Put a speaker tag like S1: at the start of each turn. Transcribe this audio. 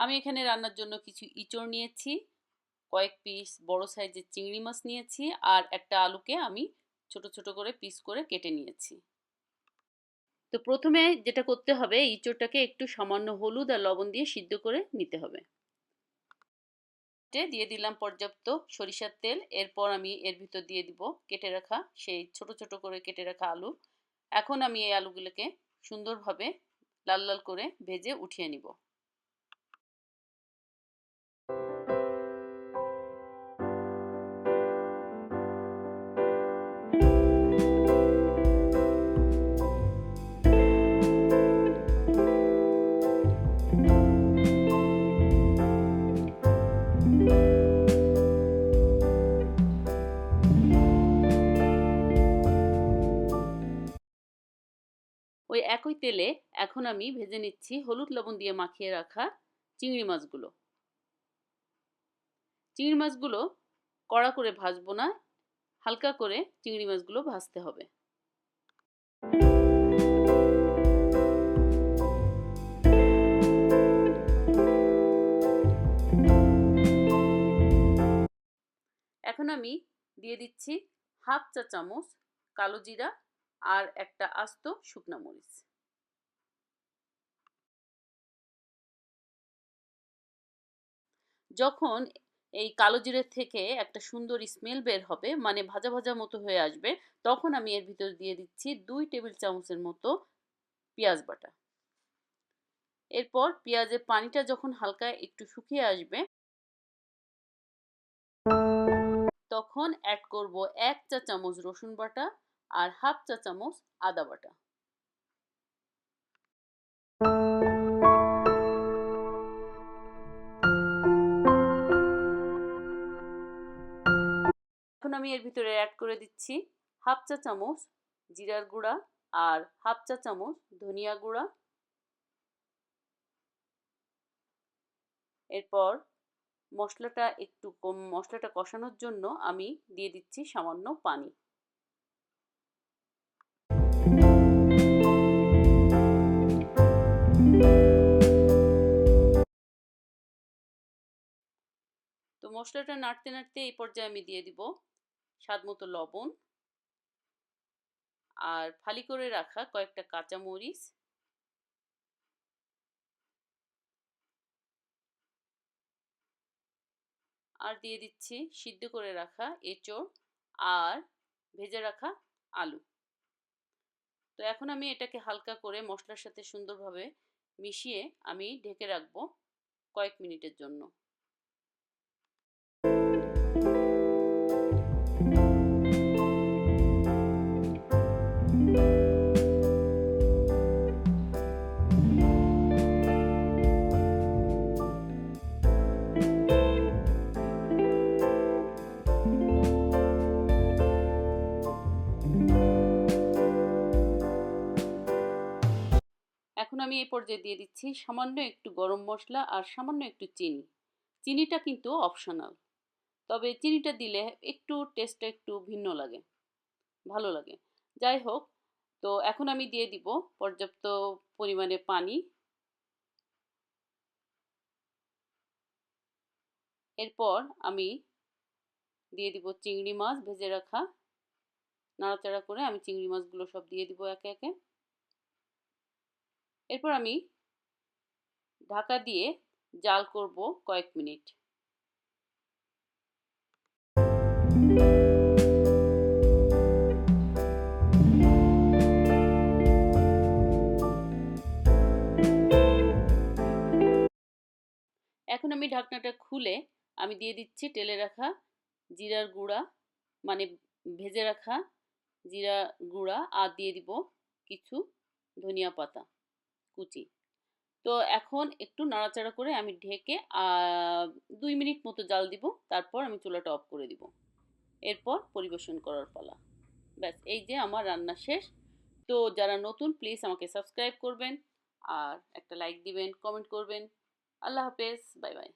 S1: আমি এখানে রান্নার জন্য কিছু ইঁচড় নিয়েছি, কয়েক পিস বড় সাইজের চিংড়ি মাছ নিয়েছি, আর একটা আলুকে আমি ছোট ছোট করে পিস করে কেটে নিয়েছি। তো প্রথমে যেটা করতে হবে, ইঁচড়টাকে একটু সামান্য হলুদ আর লবণ দিয়ে সিদ্ধ করে নিতে হবে। দিয়ে দিলাম পর্যাপ্ত সরিষার তেল। এরপর আমি এর ভিতর দিয়ে দিব কেটে রাখা সেই ছোট ছোট করে কেটে রাখা আলু। এখন আমি এই আলুগুলোকে সুন্দরভাবে লাল লাল করে ভেজে উঠিয়ে নিব। ওই একই তেলে এখন আমি ভেজে নিচ্ছি হলুদ লবণ দিয়ে মাখিয়ে রাখা চিংড়ি মাছগুলো। চিংড়ি মাছগুলো কড়া করে ভাজবো না, হালকা করে চিংড়ি মাছগুলো ভাজতে হবে। এখন আমি দিয়ে দিচ্ছি হাফ চা চামচ কালো জিরা আর একটা আস্ত শুকনা মরিচ। যখন এই কালো জিরের থেকে একটা সুন্দর স্মেল বের হবে, মানে ভাজা ভাজা মতো হয়ে আসবে, তখন আমি এর ভিতর দিয়ে দিচ্ছি 2 টেবিল চামচের মতো পেঁয়াজ বাটা। এরপর পেঁয়াজের পানিটা যখন হালকা একটু শুকিয়ে আসবে, তখন অ্যাড করব 1 চা চামচ রসুন বাটা আর হাফ চা চামচ আদা বাটা। এখন আমি এর ভিতরে অ্যাড করে দিচ্ছি হাফ চা চামচ জিরার গুঁড়া আর হাফ চা চামচ ধনিয়া গুঁড়া। এরপর মশলাটা কষানোর জন্য আমি দিয়ে দিচ্ছি সামান্য পানি। তো মশলাটা নাড়তে নাড়তে এই পর্যায়ে আমি দিয়ে দিব স্বাদ মতো লবণ আর ফালি করে রাখা কয়েকটা কাঁচা মরিচ, আর দিয়ে দিচ্ছি সিদ্ধ করে রাখা এঁচড় আর ভেজে রাখা আলু। তো এখন আমি এটাকে হালকা করে মশলার সাথে সুন্দরভাবে মিশিয়ে আমি ঢেকে রাখবো কয়েক মিনিটের জন্য। এখন আমি এই পর্যায়ে দিয়ে দিচ্ছি সামান্য একটু গরম মশলা আর সামান্য একটু চিনি। চিনিটা কিন্তু অপশনাল, তবে চিনিটা দিলে একটু টেস্টটা একটু ভিন্ন লাগে, ভালো লাগে। যাই হোক, তো এখন আমি দিয়ে দিব পর্যাপ্ত পরিমাণে পানি। এরপর আমি দিয়ে দিব চিংড়ি মাছ ভেজে রাখা। নাড়াচাড়া করে আমি চিংড়ি মাছগুলো সব দিয়ে দিব একে একে। এরপর আমি ঢাকা দিয়ে জাল করব কয়েক মিনিট। এখন আমি ঢাকনাটা খুলে আমি দিয়ে দিচ্ছি টেলে রাখা জিরার গুঁড়া, মানে ভেজে রাখা জিরা গুঁড়া, আর দিয়ে দিব কিছু ধনিয়া পাতা কুচি। তো এখন একটু নাড়াচাড়া করে আমি ঢেকে 2 মিনিট মতো জাল দিব, তারপর আমি চুলাটা অফ করে দিব। এরপর পরিবেশন করার পালা। ব্যাস, এই যে আমার রান্না শেষ। তো যারা নতুন প্লিজ আমাকে সাবস্ক্রাইব করবেন আর একটা লাইক দিবেন, কমেন্ট করবেন। আল্লাহ হাফেজ, বাই বাই।